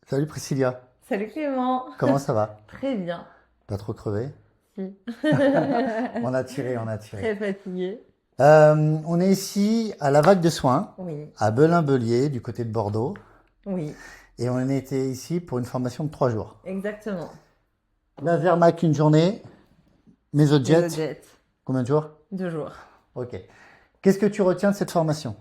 Salut Priscilla, Salut Clément. comment ça va? Très bien. Pas trop crevé? Si. On a tiré, on a tiré. Très fatiguée. On est ici à la Vague de Soins, Oui, à Belin-Bellier, du côté de Bordeaux. oui, Et on était ici pour une formation de 3 jours. exactement. Laser Mac une journée, Mesojet, Mesojet, combien de jours? 2 jours. Ok. Qu'est-ce que tu retiens de cette formation?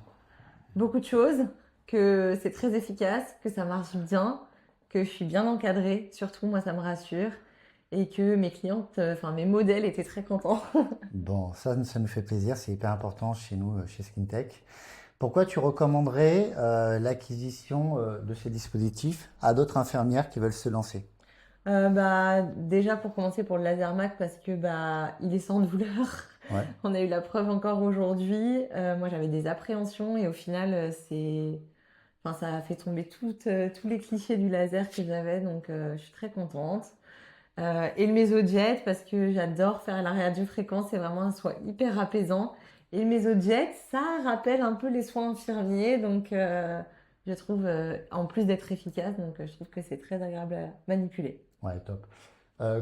Beaucoup de choses, que c'est très efficace, que ça marche bien, que je suis bien encadrée, surtout moi ça me rassure, et que mes clientes, enfin mes modèles étaient très contents. Bon, ça nous fait plaisir, c'est hyper important chez nous, chez SkinTech. Pourquoi tu recommanderais l'acquisition de ces dispositifs à d'autres infirmières qui veulent se lancer? Bah, déjà pour commencer pour le laser Mac parce que bah il est sans douleur. Ouais, On a eu la preuve encore aujourd'hui. Moi j'avais des appréhensions et au final enfin, ça a fait tomber tous les clichés du laser que j'avais, donc je suis très contente. Et le Mesojet, parce que j'adore faire la radiofréquence, c'est vraiment un soin hyper apaisant. Et le Mesojet, ça rappelle un peu les soins infirmiers, donc je trouve, en plus d'être efficace, donc je trouve que c'est très agréable à manipuler. ouais, top.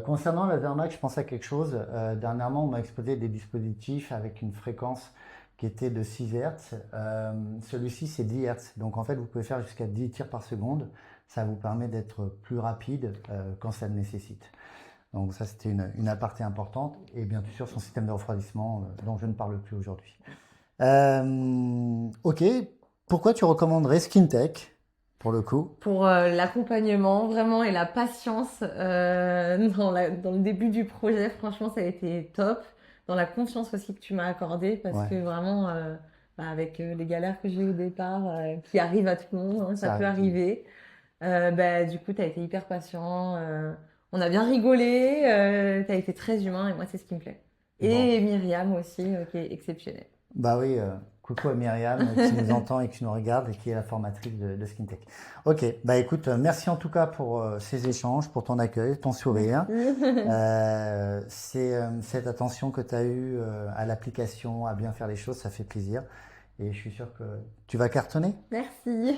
Concernant la Zermac, je pense à quelque chose. Dernièrement, on m'a exposé des dispositifs avec une fréquence qui était de 6 Hz. Celui-ci, c'est 10 Hz. Donc, en fait, vous pouvez faire jusqu'à 10 tirs par seconde. Ça vous permet d'être plus rapide quand ça le nécessite. Donc, ça, c'était une aparté importante. Et bien sûr, son système de refroidissement dont je ne parle plus aujourd'hui. Ok. Pourquoi tu recommanderais SkinTech pour le coup? Pour l'accompagnement vraiment et la patience dans le début du projet, franchement, ça a été top. Dans la confiance aussi que tu m'as accordée, parce Ouais, que vraiment, bah, avec les galères que j'ai eu au départ, qui arrivent à tout le monde, hein, ça ça peut arrive tout le monde. arriver. Bah, du coup, tu as été hyper patient. On a bien rigolé. Tu as été très humain et moi, c'est ce qui me plaît. Bon. Et Myriam aussi, qui est exceptionnelle. Bah oui, coucou à Myriam qui nous entend et qui nous regarde et qui est la formatrice de SkinTech. Ok, bah écoute, merci en tout cas pour ces échanges, pour ton accueil, ton sourire. Merci. Cette attention que tu as eue à l'application, à bien faire les choses, ça fait plaisir. Et je suis sûr que tu vas cartonner. Merci.